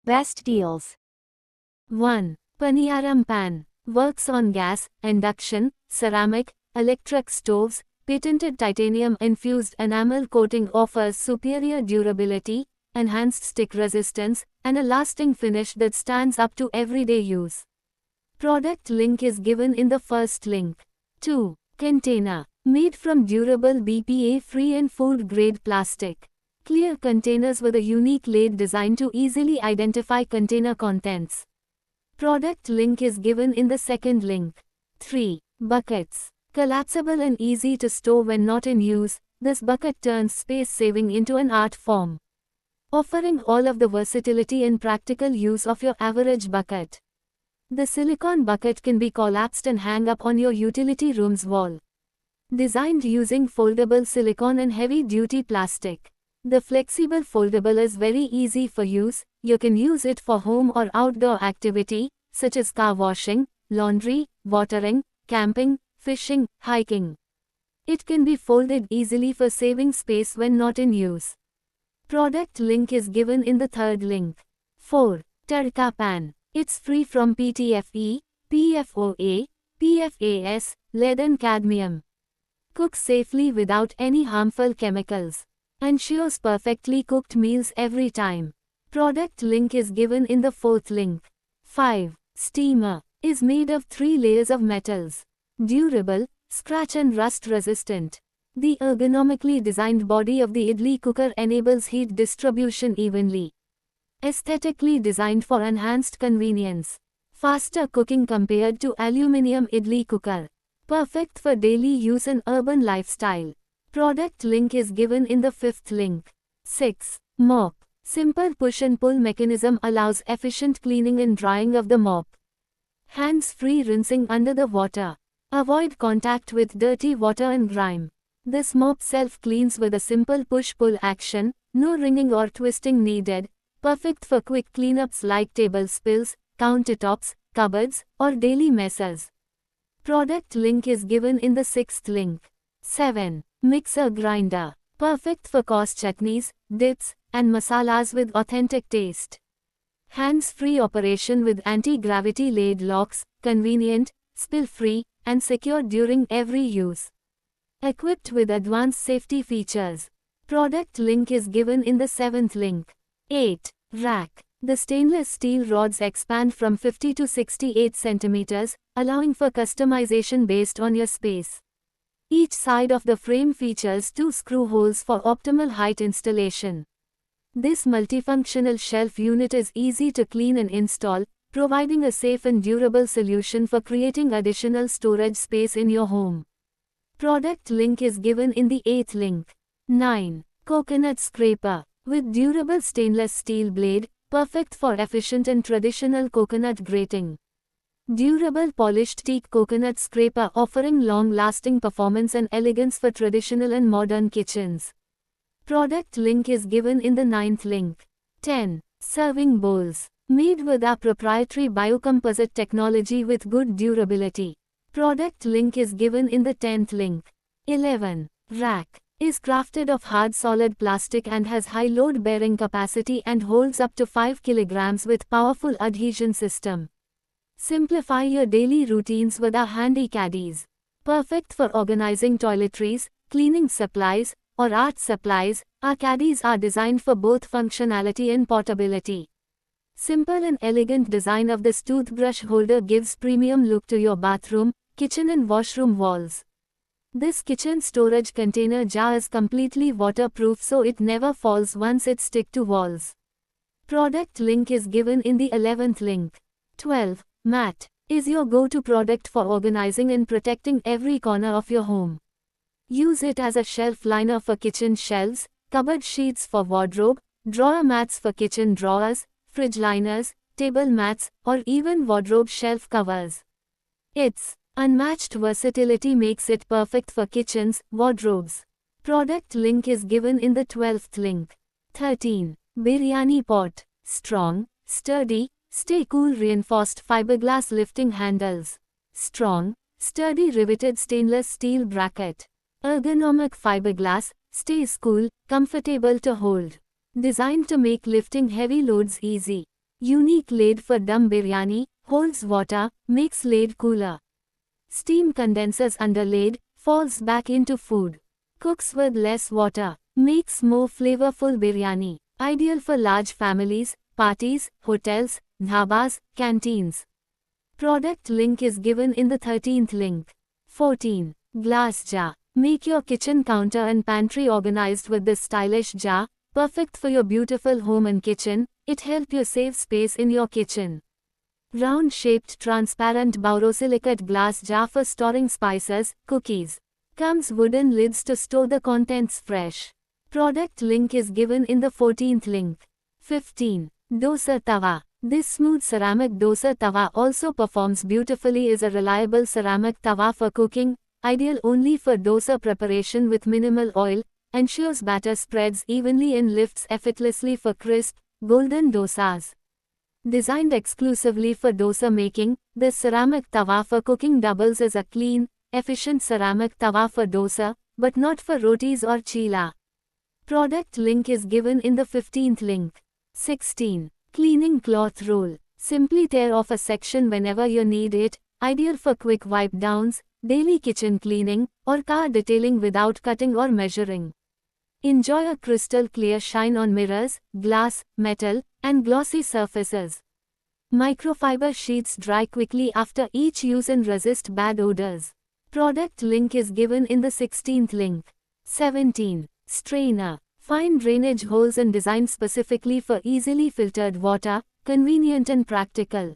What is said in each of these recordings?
Best deals. 1. Paniyaram pan. Works on gas, induction, ceramic, electric stoves. Patented titanium-infused enamel coating offers superior durability, enhanced stick resistance, and a lasting finish that stands up to everyday use. Product link is given in the first link. 2. Container. Made from durable BPA-free and food-grade plastic. Clear containers with a unique lid design to easily identify container contents. Product link is given in the second link. 3. Buckets. Collapsible and easy to store when not in use, this bucket turns space saving into an art form, offering all of the versatility and practical use of your average bucket. The silicone bucket can be collapsed and hang up on your utility room's wall. Designed using foldable silicone and heavy-duty plastic. The flexible foldable is very easy for use. You can use it for home or outdoor activity, such as car washing, laundry, watering, camping, fishing, hiking. It can be folded easily for saving space when not in use. Product link is given in the third link. 4. Tadka pan. It's free from PTFE, PFOA, PFAS, lead and cadmium. Cooks safely without any harmful chemicals. Ensures perfectly cooked meals every time. Product link is given in the fourth link. 5. Steamer. Is made of 3 layers of metals. Durable, scratch and rust resistant. The ergonomically designed body of the idli cooker enables heat distribution evenly. Aesthetically designed for enhanced convenience. Faster cooking compared to aluminium idli cooker. Perfect for daily use and urban lifestyle. Product link is given in the fifth link. 6. Mop. Simple push and pull mechanism allows efficient cleaning and drying of the mop. Hands-free rinsing under the water. Avoid contact with dirty water and grime. This mop self-cleans with a simple push-pull action, no wringing or twisting needed, perfect for quick cleanups like table spills, countertops, cupboards, or daily messes. Product link is given in the sixth link. 7. Mixer grinder. Perfect for coarse chutneys, dips, and masalas with authentic taste. Hands-free operation with anti-gravity laid locks, convenient, spill-free, and secure during every use. Equipped with advanced safety features. Product link is given in the seventh link. 8. Rack. The stainless steel rods expand from 50 to 68 centimeters, allowing for customization based on your space. Each side of the frame features 2 screw holes for optimal height installation. This multifunctional shelf unit is easy to clean and install, providing a safe and durable solution for creating additional storage space in your home. Product link is given in the 8th link. 9. Coconut scraper. With durable stainless steel blade, perfect for efficient and traditional coconut grating. Durable polished teak coconut scraper offering long-lasting performance and elegance for traditional and modern kitchens. Product link is given in the 9th link. 10. Serving bowls. Made with our proprietary biocomposite technology with good durability. Product link is given in the 10th link. 11. Rack. Is crafted of hard solid plastic and has high load bearing capacity and holds up to 5 kilograms with powerful adhesion system. Simplify your daily routines with our handy caddies. Perfect for organizing toiletries, cleaning supplies, or art supplies, our caddies are designed for both functionality and portability. Simple and elegant design of this toothbrush holder gives premium look to your bathroom, kitchen and washroom walls. This kitchen storage container jar is completely waterproof so it never falls once it sticks to walls. Product link is given in the 11th link. 12. Mat. Is your go-to product for organizing and protecting every corner of your home. Use it as a shelf liner for kitchen shelves, cupboard sheets for wardrobe, drawer mats for kitchen drawers, fridge liners, table mats, or even wardrobe shelf covers. Its unmatched versatility makes it perfect for kitchens, wardrobes. Product link is given in the 12th link. 13. Biryani pot. Strong, sturdy, stay cool reinforced fiberglass lifting handles. Strong, sturdy riveted stainless steel bracket. Ergonomic fiberglass, stays cool, comfortable to hold. Designed to make lifting heavy loads easy. Unique lid for dum biryani, holds water, makes lid cooler. Steam condenses under lid, falls back into food. Cooks with less water, makes more flavorful biryani. Ideal for large families, parties, hotels, dhabas, canteens. Product link is given in the 13th link. 14. Glass jar. Make your kitchen counter and pantry organized with this stylish jar, perfect for your beautiful home and kitchen. It helps you save space in your kitchen. Round-shaped transparent borosilicate glass jar for storing spices, cookies. Comes wooden lids to store the contents fresh. Product link is given in the 14th link. 15. Dosa tawa. This smooth ceramic dosa tawa also performs beautifully as a reliable ceramic tawa for cooking, ideal only for dosa preparation with minimal oil, ensures batter spreads evenly and lifts effortlessly for crisp, golden dosas. Designed exclusively for dosa making, this ceramic tawa for cooking doubles as a clean, efficient ceramic tawa for dosa, but not for rotis or chilla. Product link is given in the 15th link. 16. Cleaning cloth roll. Simply tear off a section whenever you need it, ideal for quick wipe downs, daily kitchen cleaning, or car detailing without cutting or measuring. Enjoy a crystal clear shine on mirrors, glass, metal, and glossy surfaces. Microfiber sheets dry quickly after each use and resist bad odors. Product link is given in the 16th link. 17. Strainer. Fine drainage holes and designed specifically for easily filtered water, convenient and practical.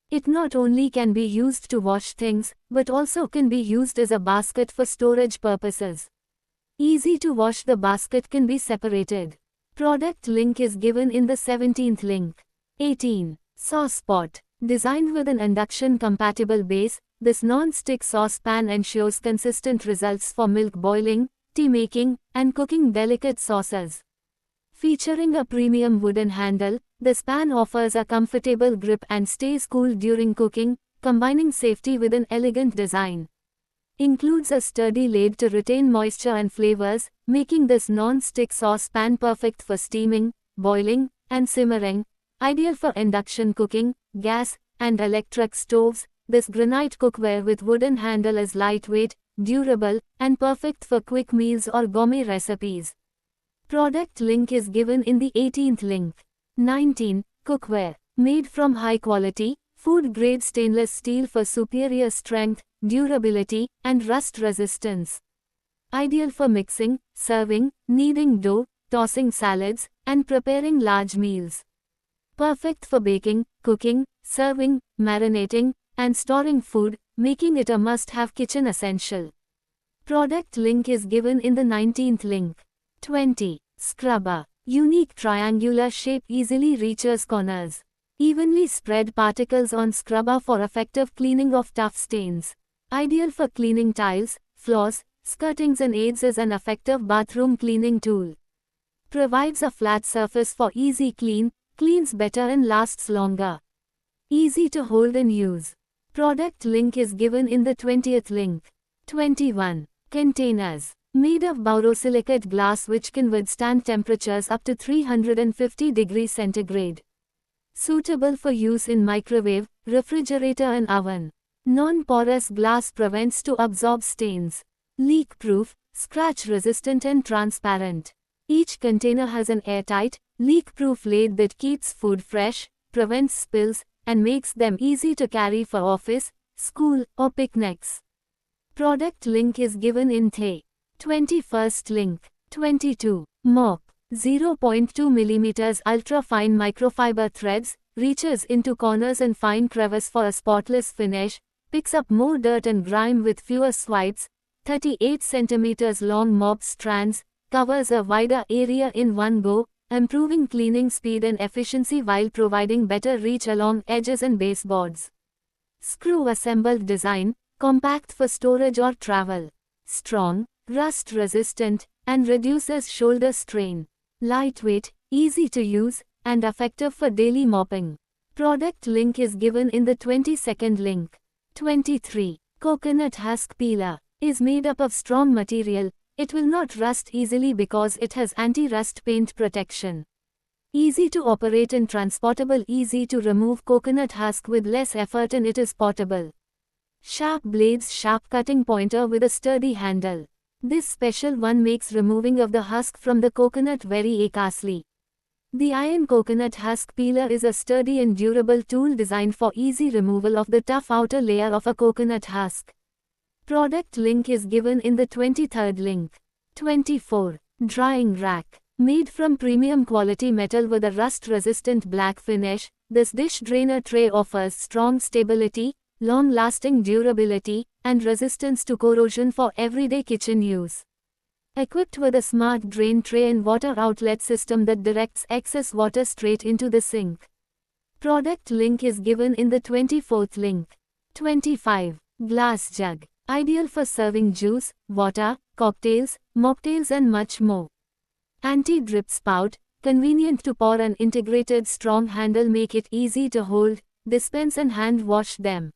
It not only can be used to wash things, but also can be used as a basket for storage purposes. Easy to wash, the basket can be separated. Product link is given in the 17th link. 18. Sauce pot. Designed with an induction-compatible base, this non-stick saucepan ensures consistent results for milk boiling, tea making, and cooking delicate sauces. Featuring a premium wooden handle, this pan offers a comfortable grip and stays cool during cooking, combining safety with an elegant design. Includes a sturdy lid to retain moisture and flavors, making this non-stick saucepan perfect for steaming, boiling, and simmering. Ideal for induction cooking, gas, and electric stoves. This granite cookware with wooden handle is lightweight, durable, and perfect for quick meals or gourmet recipes. Product link is given in the 18th link. 19. Cookware. Made from high-quality, food-grade stainless steel for superior strength, durability, and rust resistance. Ideal for mixing, serving, kneading dough, tossing salads, and preparing large meals. Perfect for baking, cooking, serving, marinating, and storing food, making it a must-have kitchen essential. Product link is given in the 19th link. 20. Scrubber. Unique triangular shape easily reaches corners. Evenly spread particles on scrubber for effective cleaning of tough stains. Ideal for cleaning tiles, floors, skirtings and aids as an effective bathroom cleaning tool. Provides a flat surface for easy clean, cleans better and lasts longer. Easy to hold and use. Product link is given in the 20th link. 21. Containers. Made of borosilicate glass which can withstand temperatures up to 350 degrees centigrade. Suitable for use in microwave, refrigerator and oven. Non-porous glass prevents to absorb stains. Leak-proof, scratch-resistant and transparent. Each container has an airtight, leak-proof lid that keeps food fresh, prevents spills, and makes them easy to carry for office, school, or picnics. Product link is given in the 21st link. 22. Mop. 0.2 mm ultra-fine microfiber threads, reaches into corners and fine crevice for a spotless finish, picks up more dirt and grime with fewer swipes, 38 cm long mop strands, covers a wider area in one go, improving cleaning speed and efficiency while providing better reach along edges and baseboards. Screw-assembled design, compact for storage or travel. Strong, rust-resistant, and reduces shoulder strain. Lightweight, easy to use, and effective for daily mopping. Product link is given in the 22nd link. 23. Coconut husk peeler. Is made up of strong material. It will not rust easily because it has anti-rust paint protection. Easy to operate and transportable. Easy to remove coconut husk with less effort, and it is portable. Sharp blades. Sharp cutting pointer with a sturdy handle. This special one makes removing of the husk from the coconut very effortlessly. The iron coconut husk peeler is a sturdy and durable tool designed for easy removal of the tough outer layer of a coconut husk. Product link is given in the 23rd link. 24. Drying rack. Made from premium quality metal with a rust-resistant black finish, this dish drainer tray offers strong stability, long-lasting durability, and resistance to corrosion for everyday kitchen use. Equipped with a smart drain tray and water outlet system that directs excess water straight into the sink. Product link is given in the 24th link. 25. Glass jug. Ideal for serving juice, water, cocktails, mocktails and much more. Anti-drip spout, convenient to pour. An integrated strong handle make it easy to hold, dispense and hand wash them.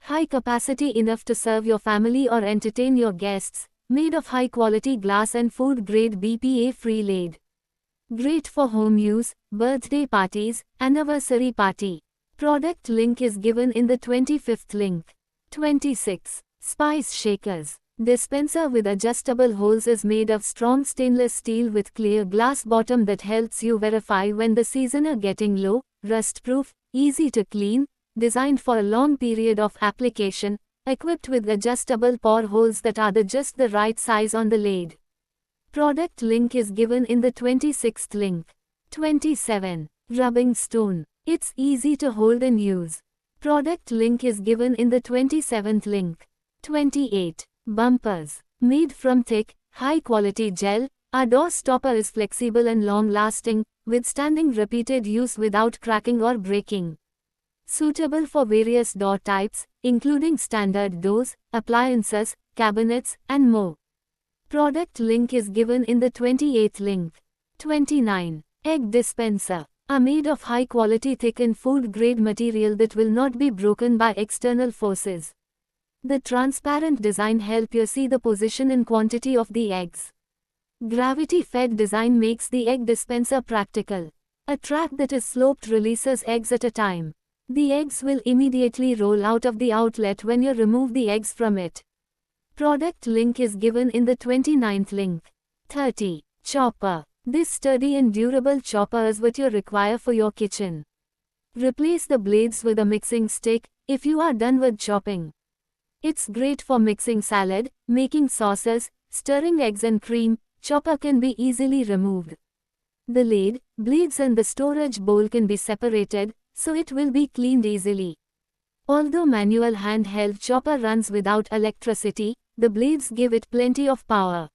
High capacity enough to serve your family or entertain your guests, made of high quality glass and food grade BPA-free lead. Great for home use, birthday parties, anniversary party. Product link is given in the 25th link. 26. Spice shakers. Dispenser with adjustable holes is made of strong stainless steel with clear glass bottom that helps you verify when the seasoner getting low, rust-proof, easy to clean, designed for a long period of application, equipped with adjustable pour holes that are just the right size on the lid. Product link is given in the 26th link. 27. Rubbing stone. It's easy to hold and use. Product link is given in the 27th link. 28. Bumpers. Made from thick, high-quality gel, our door stopper is flexible and long-lasting, withstanding repeated use without cracking or breaking. Suitable for various door types, including standard doors, appliances, cabinets, and more. Product link is given in the 28th link. 29. Egg dispenser. Are made of high-quality thick and food-grade material that will not be broken by external forces. The transparent design helps you see the position and quantity of the eggs. Gravity-fed design makes the egg dispenser practical. A track that is sloped releases eggs at a time. The eggs will immediately roll out of the outlet when you remove the eggs from it. Product link is given in the 29th link. 30. Chopper. This sturdy and durable chopper is what you require for your kitchen. Replace the blades with a mixing stick if you are done with chopping. It's great for mixing salad, making sauces, stirring eggs and cream. Chopper can be easily removed. The lid, blades and the storage bowl can be separated, so it will be cleaned easily. Although manual handheld chopper runs without electricity, the blades give it plenty of power.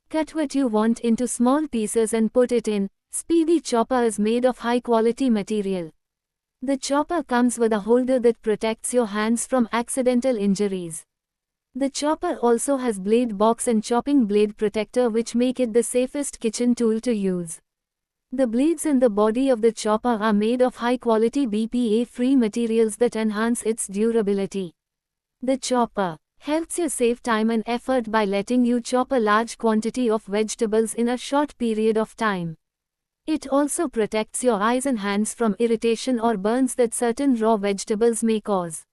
Cut what you want into small pieces and put it in. Speedy chopper is made of high quality material. The chopper comes with a holder that protects your hands from accidental injuries. The chopper also has blade box and chopping blade protector which make it the safest kitchen tool to use. The blades and the body of the chopper are made of high-quality BPA-free materials that enhance its durability. The chopper helps you save time and effort by letting you chop a large quantity of vegetables in a short period of time. It also protects your eyes and hands from irritation or burns that certain raw vegetables may cause.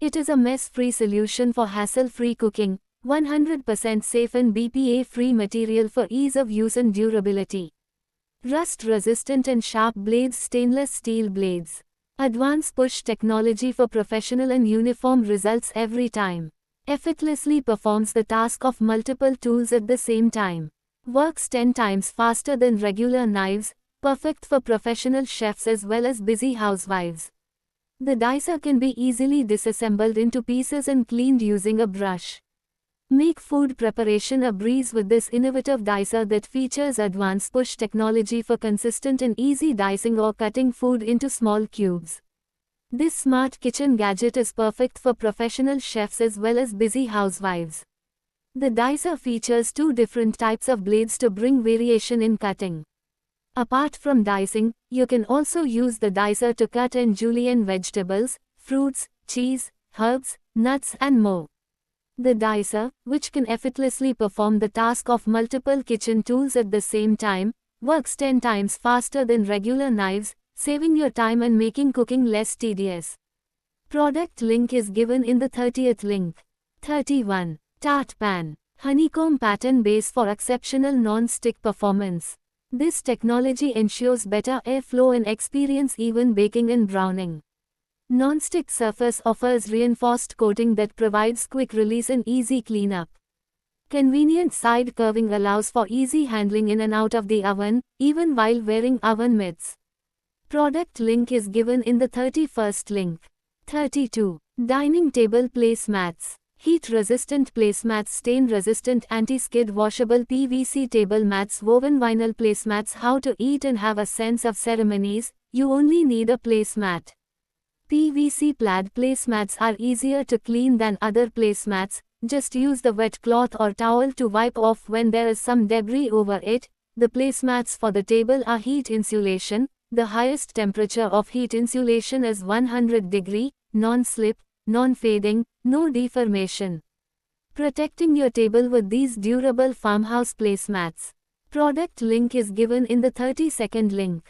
It is a mess-free solution for hassle-free cooking, 100% safe and BPA-free material for ease of use and durability. Rust-resistant and sharp blades. Stainless steel blades. Advanced push technology for professional and uniform results every time. Effortlessly performs the task of multiple tools at the same time. Works 10 times faster than regular knives, perfect for professional chefs as well as busy housewives. The dicer can be easily disassembled into pieces and cleaned using a brush. Make food preparation a breeze with this innovative dicer that features advanced push technology for consistent and easy dicing or cutting food into small cubes. This smart kitchen gadget is perfect for professional chefs as well as busy housewives. The dicer features 2 different types of blades to bring variation in cutting. Apart from dicing, you can also use the dicer to cut and julienne vegetables, fruits, cheese, herbs, nuts and more. The dicer, which can effortlessly perform the task of multiple kitchen tools at the same time, Works 10 times faster than regular knives, saving your time and making cooking less tedious. Product link is given in the 30th link. 31. Tart Pan. Honeycomb pattern base for exceptional non-stick performance. This technology ensures better airflow and experience even baking and browning. Non-stick surface offers reinforced coating that provides quick release and easy cleanup. Convenient side curving allows for easy handling in and out of the oven, even while wearing oven mitts. Product link is given in the 31st link. 32. Dining table placemats. Heat-resistant placemats, stain-resistant, anti-skid washable PVC table mats, woven vinyl placemats. How to eat and have a sense of ceremonies. You only need a placemat. PVC plaid placemats are easier to clean than other placemats. Just use the wet cloth or towel to wipe off when there is some debris over it. The placemats for the table are heat insulation. The highest temperature of heat insulation is 100 degree, non-slip, non-fading, no deformation. Protecting your table with these durable farmhouse placemats. Product link is given in the 32nd link.